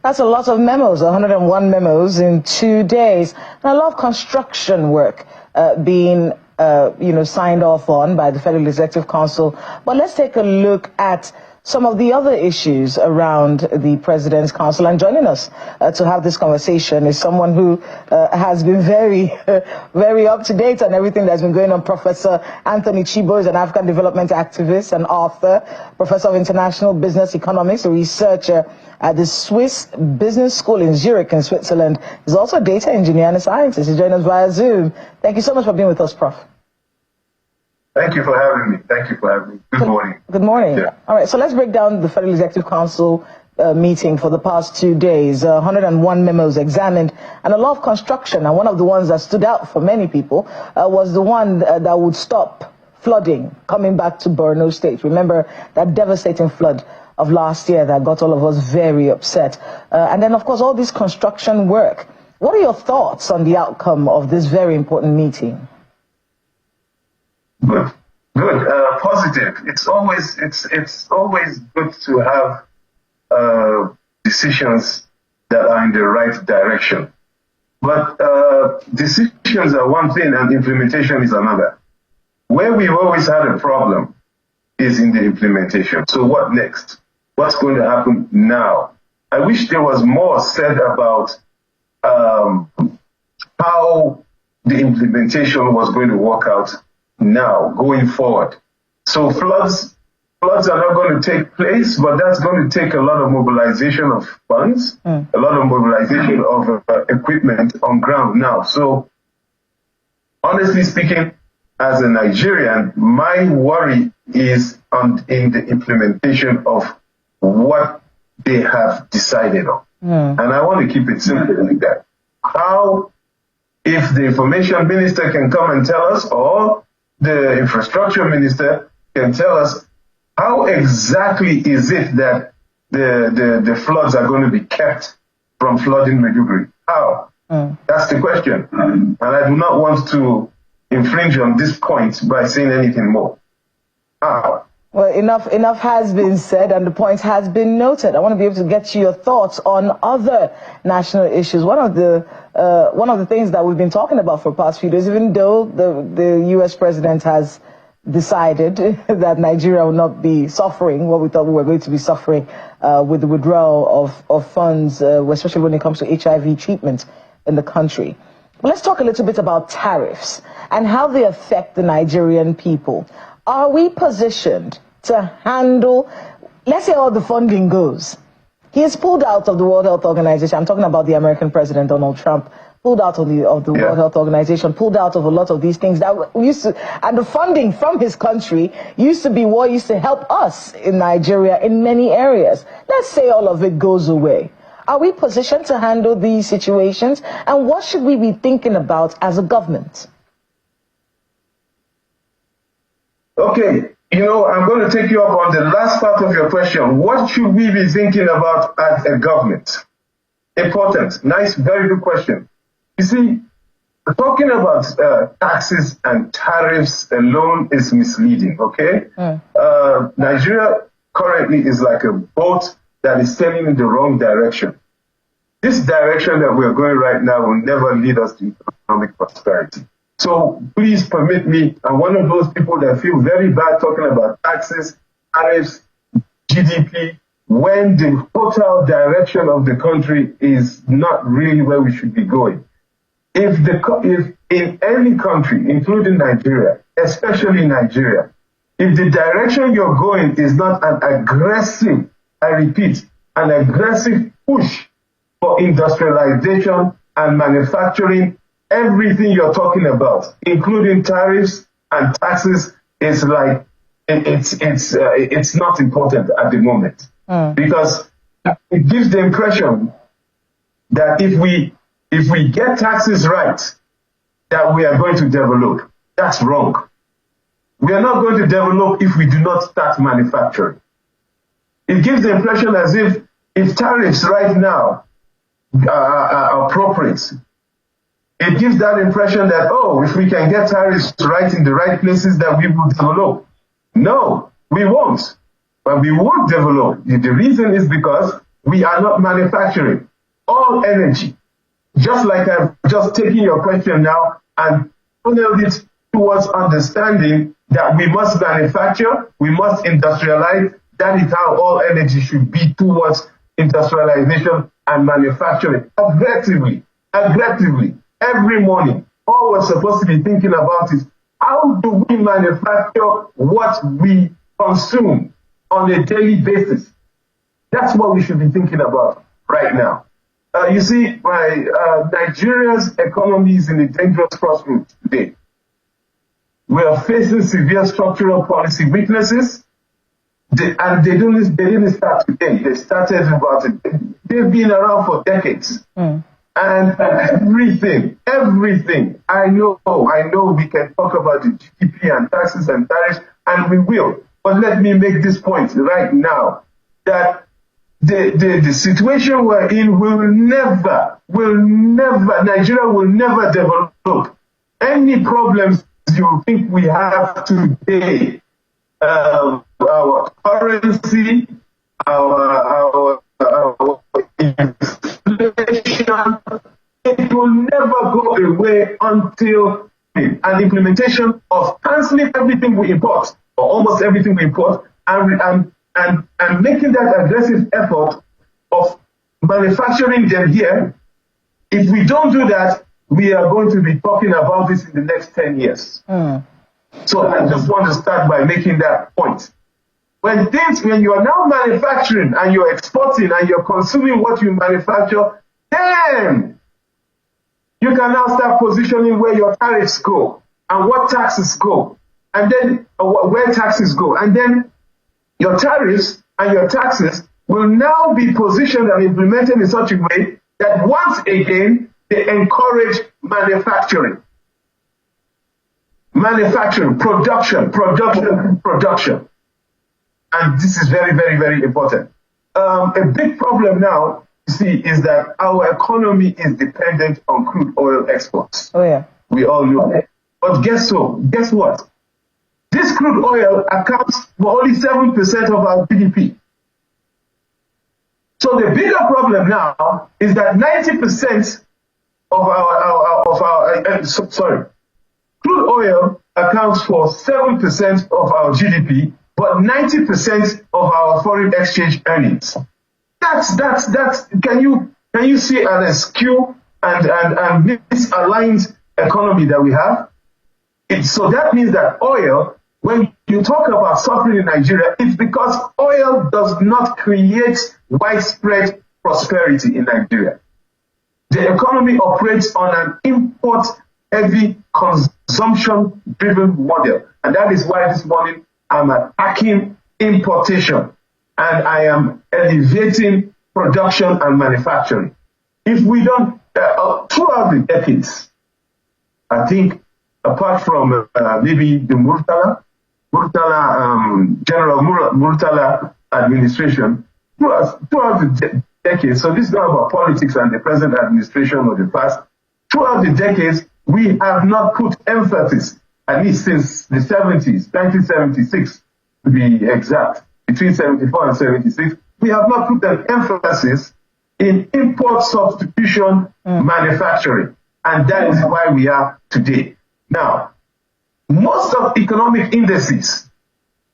That's a lot of memos, 101 memos in 2 days. And a lot of construction work being signed off on by the Federal Executive Council. But let's take a look at some of the other issues around the President's Council. And joining us to have this conversation is someone who has been very, very up to date on everything that's been going on. Professor Anthony A.Chibo is an African development activist and author, professor of international business economics, a researcher at the Swiss Business School in Zurich in Switzerland. He's also a data engineer and a scientist. He's joining us via Zoom. Thank you so much for being with us, Prof. Thank you for having me. Thank you for having me. Good morning. Good morning. Yeah. All right, so let's break down the Federal Executive Council meeting for the past 2 days. 101 memos examined and a lot of construction. And one of the ones that stood out for many people was the one that would stop flooding coming back to Borno State. Remember that devastating flood of last year that got all of us very upset. And then, of course, all this construction work. What are your thoughts on the outcome of this very important meeting? Good. Positive. It's always good to have decisions that are in the right direction. But decisions are one thing and implementation is another. Where we've always had a problem is in the implementation. So what next? What's going to happen now? I wish there was more said about how the implementation was going to work out now, going forward. So floods are not going to take place, but that's going to take a lot of mobilization of funds, a lot of mobilization of equipment on ground now. So honestly speaking, as a Nigerian, my worry is in the implementation of what they have decided on. And I want to keep it simple like that. How, if the information minister can come and tell us, or the infrastructure minister can tell us, how exactly is it that the floods are going to be kept from flooding Maiduguri? How? That's the question. And I do not want to infringe on this point by saying anything more. How? Well, enough has been said and the point has been noted. I want to be able to get your thoughts on other national issues. One of the things that we've been talking about for the past few days, even though the U.S. president has decided that Nigeria will not be suffering what we thought we were going to be suffering with the withdrawal of funds, especially when it comes to HIV treatment in the country. But let's talk a little bit about tariffs and how they affect the Nigerian people. Are we positioned to handle, let's say all the funding goes? He has pulled out of the World Health Organization. I'm talking about the American president, Donald Trump, pulled out of the World Health Organization, pulled out of a lot of these things that used to, and the funding from his country used to be what used to help us in Nigeria in many areas. Let's say all of it goes away. Are we positioned to handle these situations? And what should we be thinking about as a government? Okay, I'm going to take you up on the last part of your question. What should we be thinking about as a government? Important. Nice, very good question. You see, talking about taxes and tariffs alone is misleading, okay? Nigeria currently is like a boat that is sailing in the wrong direction. This direction that we're going right now will never lead us to economic prosperity. So please permit me, I'm one of those people that feel very bad talking about taxes, tariffs, GDP, when the total direction of the country is not really where we should be going. If in any country, including Nigeria, especially Nigeria, if the direction you're going is not an aggressive, I repeat, an aggressive push for industrialization and manufacturing, everything you're talking about, including tariffs and taxes, is like it's not important at the moment because it gives the impression that if we get taxes right, that we are going to develop. That's wrong. We are not going to develop if we do not start manufacturing. It gives the impression as if tariffs right now are appropriate. It gives that impression that, if we can get tariffs right in the right places, that we will develop. No, we won't. But we won't develop. The reason is because we are not manufacturing. All energy, just like I've just taken your question now and funneled it towards understanding that we must manufacture, we must industrialize. That is how all energy should be towards industrialization and manufacturing. Aggressively, every morning. All we're supposed to be thinking about is how do we manufacture what we consume on a daily basis? That's what we should be thinking about right now. You see, Nigeria's economy is in a dangerous crossroads today. We are facing severe structural policy weaknesses, and they didn't start today. They started they've been around for decades. And everything, I know we can talk about the GDP and taxes and tariffs, and we will. But let me make this point right now, that the situation we're in Nigeria will never develop. Any problems you think we have today, our currency, our inflation, it will never go away until an implementation of cancelling everything we import, or almost everything we import, and making that aggressive effort of manufacturing them here. If we don't do that, we are going to be talking about this in the next 10 years. So I just want to start by making that point. When you are now manufacturing and you're exporting and you're consuming what you manufacture, then you can now start positioning where your tariffs go and what taxes go, and then where taxes go. And then your tariffs and your taxes will now be positioned and implemented in such a way that once again, they encourage manufacturing. Production. And this is very, very, very important. A big problem now, you see, is that our economy is dependent on crude oil exports. Oh, yeah. We all know that. But guess what? This crude oil accounts for only 7% of our GDP. So the bigger problem now is that 90% of crude oil accounts for 7% of our GDP, but 90% of our foreign exchange earnings. That's can you see an askew and misaligned economy that we have? So that means that oil, when you talk about suffering in Nigeria, it's because oil does not create widespread prosperity in Nigeria. The economy operates on an import-heavy, consumption-driven model. And that is why this morning I'm attacking importation and I am elevating production and manufacturing. If we don't, throughout the decades, I think, apart from maybe the General Murtala administration, throughout the decades, so this is not about politics and the present administration or the past, throughout the decades, we have not put emphasis, at least since the 70s, 1976 to be exact, between 74 and 76, we have not put an emphasis in import substitution manufacturing. And that is why we are today. Now, most of economic indices,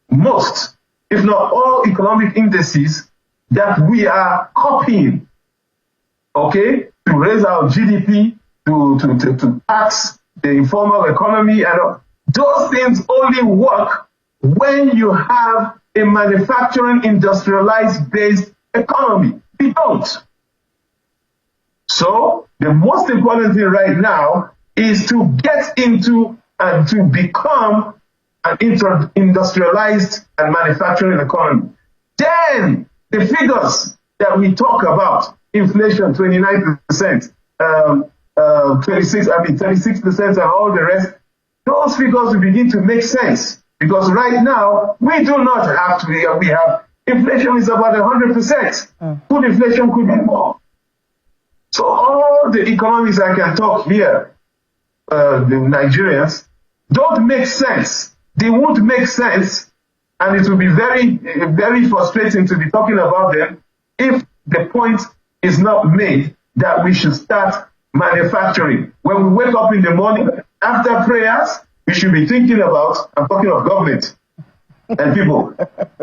most, if not all economic indices that we are copying, okay, to raise our GDP, to tax the informal economy, and those things only work when you have a manufacturing, industrialized based economy. We don't. So the most important thing right now is to get into and to become an industrialized and manufacturing economy. Then the figures that we talk about, inflation 29%, 36% and all the rest, those figures will begin to make sense. Because right now, we do not have to, we have, inflation is about 100%. Food inflation could be more. So all the economics I can talk here, the Nigerians, don't make sense. They won't make sense, and it will be very, very frustrating to be talking about them if the point is not made that we should start manufacturing. When we wake up in the morning, after prayers, we should be thinking about, I'm talking of government and people,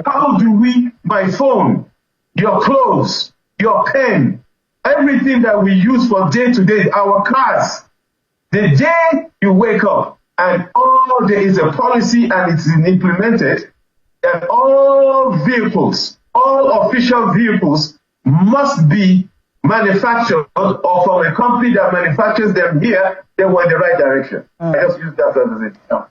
how do we, my phone, your clothes, your pen, everything that we use for day to day, our cars, the day you wake up and there is a policy and it's implemented that all vehicles, all official vehicles must be manufactured or from a company that manufactures them here, then we're in the right direction. I just use that as an example.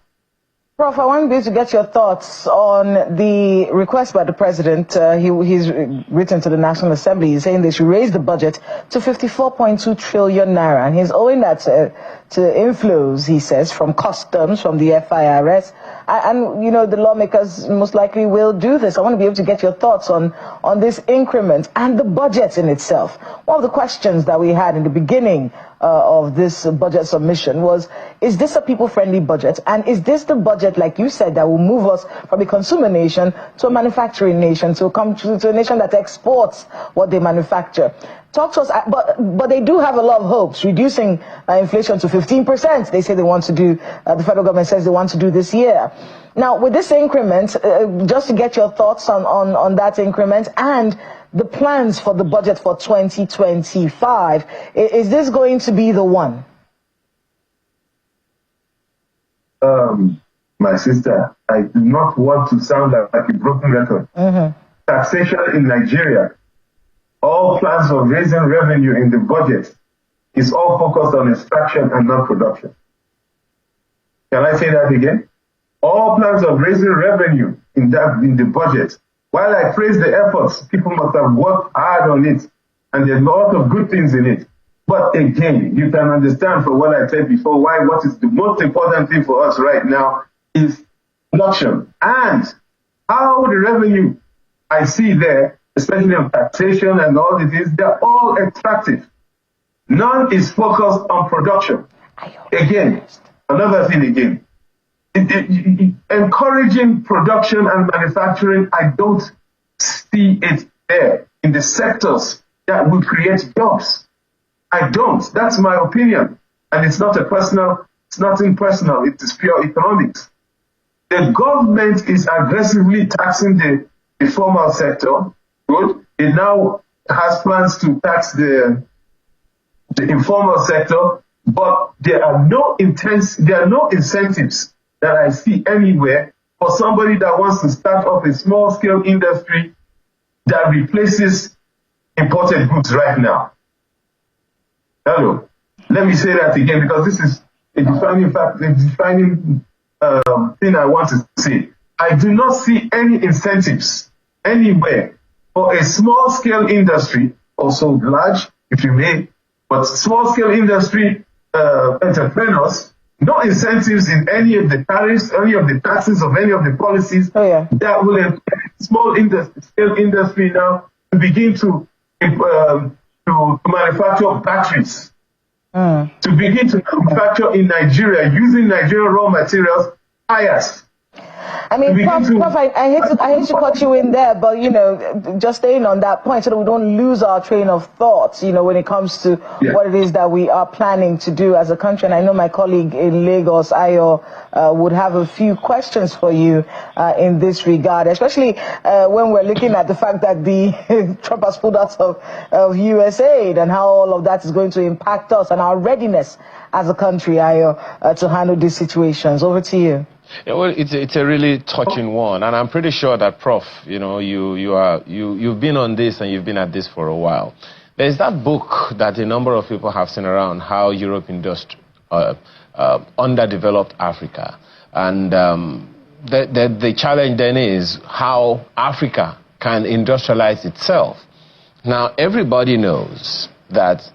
Prof, I want you to get your thoughts on the request by the president. He's written to the National Assembly. He's saying they should raise the budget to 54.2 trillion naira. And he's owing that to inflows, he says, from customs, from the FIRS. And, you know, the lawmakers most likely will do this. I want to be able to get your thoughts on this increment and the budget in itself. One of the questions that we had in the beginning of this budget submission was, is this a people-friendly budget? And is this the budget, like you said, that will move us from a consumer nation to a manufacturing nation, to a nation that exports what they manufacture? Talk to us, but they do have a lot of hopes, reducing inflation to 15%. They say they want to do, the federal government says they want to do this year. Now, with this increment, just to get your thoughts on that increment and the plans for the budget for 2025, is this going to be the one? My sister, I do not want to sound like a broken record. Taxation in Nigeria, all plans of raising revenue in the budget is all focused on extraction and not production. Can I say that again? All plans of raising revenue in the budget, while I praise the efforts, people must have worked hard on it, and there's a lot of good things in it. But again, you can understand from what I said before why what is the most important thing for us right now is production. And how the revenue I see there, especially on taxation and all it is, they're all extractive. None is focused on production. Again, another thing again. Encouraging production and manufacturing, I don't see it there in the sectors that will create jobs. I don't. That's my opinion. And it's not it's nothing personal. It is pure economics. The government is aggressively taxing the informal sector. Good. It now has plans to tax the informal sector, but there are no incentives that I see anywhere for somebody that wants to start up a small-scale industry that replaces imported goods right now. Hello. Let me say that again, because this is a defining fact, a defining thing I want to say. I do not see any incentives anywhere for a small-scale industry, also large, if you may, but small-scale industry entrepreneurs, no incentives in any of the tariffs, any of the taxes, of any of the policies that will encourage small-scale industry now to begin to manufacture batteries, to begin to manufacture in Nigeria using Nigerian raw materials, tires. I mean, Prof, I hate to cut you in there, but, you know, just staying on that point so that we don't lose our train of thoughts, you know, when it comes to what it is that we are planning to do as a country. And I know my colleague in Lagos, Ayo, would have a few questions for you in this regard, especially when we're looking at the fact that the Trump has pulled out of USAID and how all of that is going to impact us and our readiness as a country, Ayo, to handle these situations. Over to you. Yeah, well, it's a really touching one, and I'm pretty sure that, Prof, you know, you've been on this and you've been at this for a while. There's that book that a number of people have seen around, How Europe Underdeveloped Africa, and the challenge then is how Africa can industrialize itself. Now, everybody knows that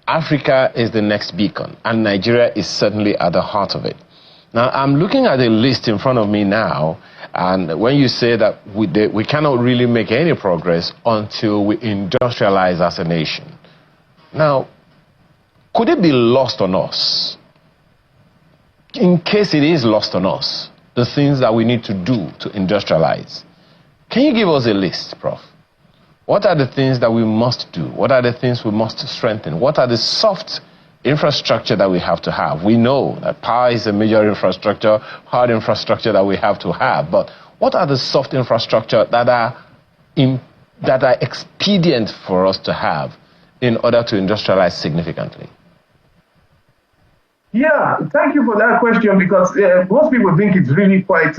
Africa is the next beacon, and Nigeria is certainly at the heart of it. Now, I'm looking at a list in front of me now, and when you say that we cannot really make any progress until we industrialize as a nation. Now, could it be lost on us? In case it is lost on us, the things that we need to do to industrialize. Can you give us a list, Prof? What are the things that we must do? What are the things we must strengthen? What are the soft infrastructure that we have to have? We know that power is a major infrastructure, hard infrastructure that we have to have. But what are the soft infrastructure that are expedient for us to have in order to industrialize significantly? Yeah, thank you for that question, because most people think it's really quite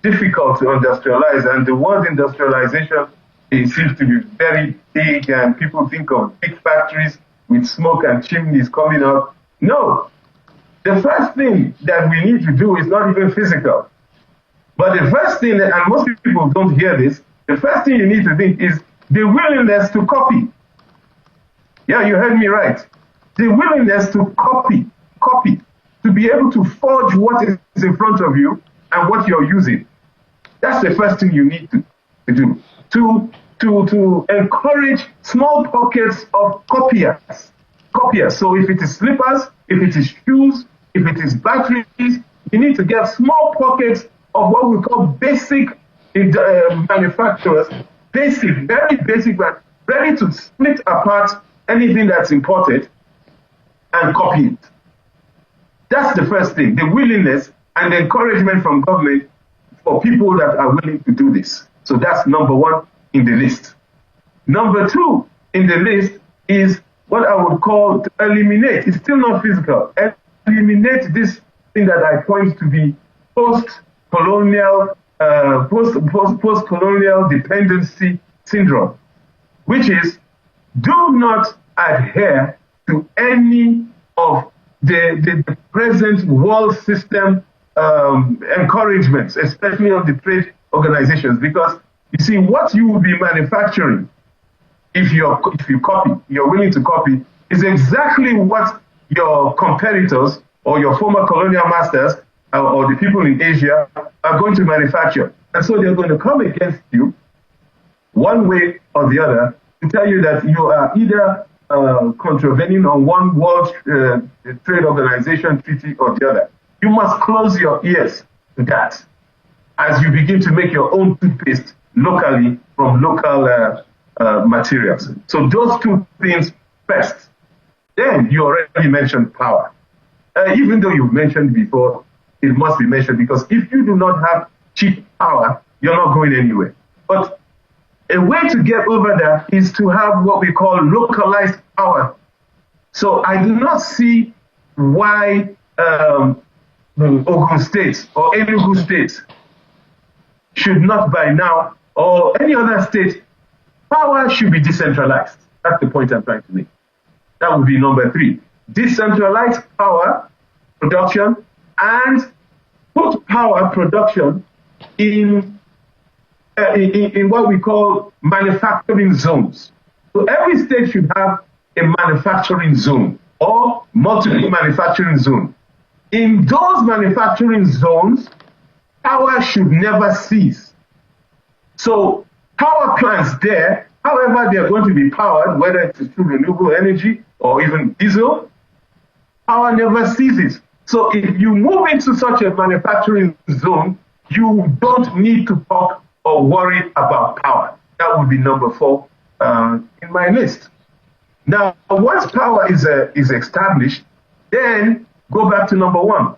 difficult to industrialize, and the word industrialization, it seems to be very big, and people think of big factories with smoke and chimneys coming up. No, the first thing that we need to do is not even physical. But the first thing, and most people don't hear this, the first thing you need to think is the willingness to copy. Yeah, you heard me right. The willingness to copy, to be able to forge what is in front of you and what you're using. That's the first thing you need to do. To encourage small pockets of copiers. So if it is slippers, if it is shoes, if it is batteries, you need to get small pockets of what we call basic manufacturers, very basic, but ready to split apart anything that's imported and copy it. That's the first thing, the willingness and the encouragement from government for people that are willing to do this. So that's number one in the list. Number two in the list is what I would call to eliminate. It's still not physical. Eliminate this thing that I point to be post-colonial dependency syndrome, which is do not adhere to any of the present world system encouragements, especially on the trade organizations, because you see what you will be manufacturing if you copy, you're willing to copy, is exactly what your competitors or your former colonial masters or the people in Asia are going to manufacture. And so they're going to come against you one way or the other to tell you that you are either contravening on one World Trade Organization treaty or the other. You must close your ears to that as you begin to make your own toothpaste locally from local materials. So those two things first. Then you already mentioned power. Even though you mentioned before, it must be mentioned, because if you do not have cheap power, you're not going anywhere. But a way to get over that is to have what we call localized power. So I do not see why Ogun State or Enugu State should not by now, or any other state, power should be decentralized. That's the point I'm trying to make. That would be number three. Decentralized power production and put power production in what we call manufacturing zones. So every state should have a manufacturing zone or multiple manufacturing zone. In those manufacturing zones, power should never cease. So power plants there, however they are going to be powered, whether it's through renewable energy or even diesel, power never ceases. So if you move into such a manufacturing zone, you don't need to talk or worry about power. That would be number 4 in my list. Now, once power is established, then go back to number 1.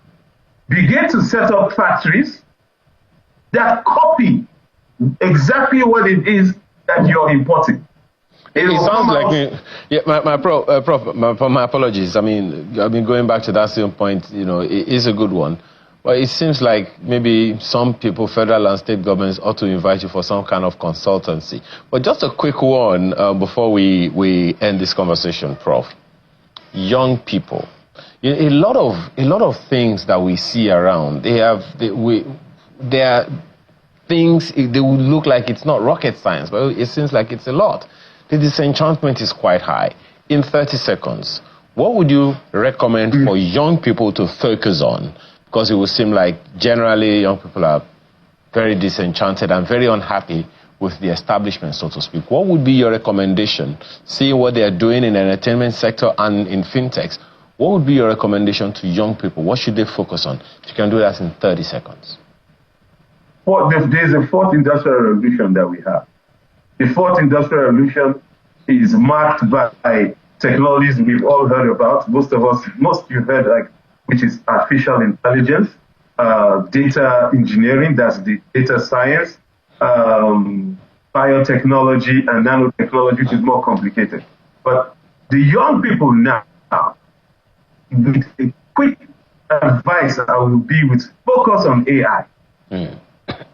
Begin to set up factories that copy exactly what it is that you're importing. It sounds like me. Yeah, Prof, my apologies. I mean, I've been going back to that same point. You know, it is a good one. But it seems like maybe some people, federal and state governments, ought to invite you for some kind of consultancy. But just a quick one before we end this conversation, Prof. Young people. You know, a lot of things that we see around, they are things, they would look like it's not rocket science, but it seems like it's a lot. The disenchantment is quite high. In 30 seconds, what would you recommend for young people to focus on? Because it would seem like generally young people are very disenchanted and very unhappy with the establishment, so to speak. What would be your recommendation, seeing what they are doing in the entertainment sector and in fintechs? What would be your recommendation to young people? What should they focus on? If you can do that in 30 seconds. there's a fourth industrial revolution that we have. The fourth industrial revolution is marked by technologies we've all heard about. Most you've heard, like, which is artificial intelligence, data engineering, that's the data science, biotechnology, and nanotechnology, which is more complicated. But the young people now, with a quick advice I will be with, focus on AI.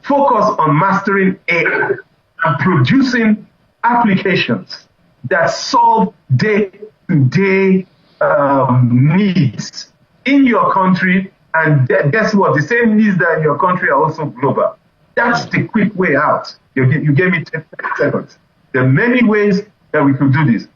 Focus on mastering AI and producing applications that solve day-to-day needs in your country. And guess what? The same needs that in your country are also global. That's the quick way out. You gave me 10 seconds. There are many ways that we could do this.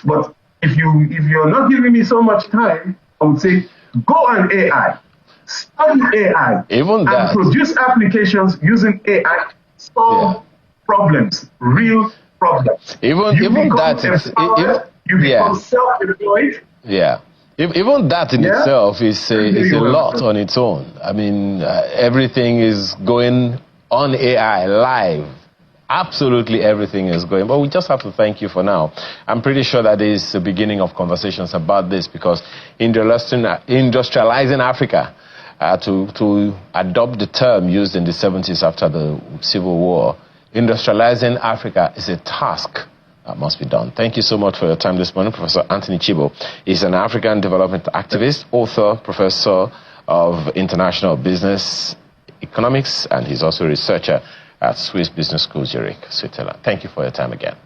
But if you're not giving me so much time, I would say go on AI. Study AI. And produce applications using AI. Solve problems. Real problems. Even that, you become self-employed. Yeah. Even that in itself is a lot on its own. I mean, everything is going on AI live. Absolutely everything is going. But we just have to thank you for now. I'm pretty sure that is the beginning of conversations about this, because industrializing Africa, to adopt the term used in the 70s after the Civil War, industrializing Africa is a task that must be done. Thank you so much for your time this morning. Professor Anthony Chibo is an African development activist, author, professor of international business economics, and he's also a researcher at Swiss Business School, Zurich, Switzerland. Thank you for your time again.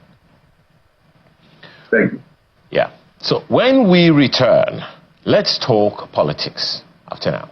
Thank you. Yeah. So when we return, let's talk politics after now.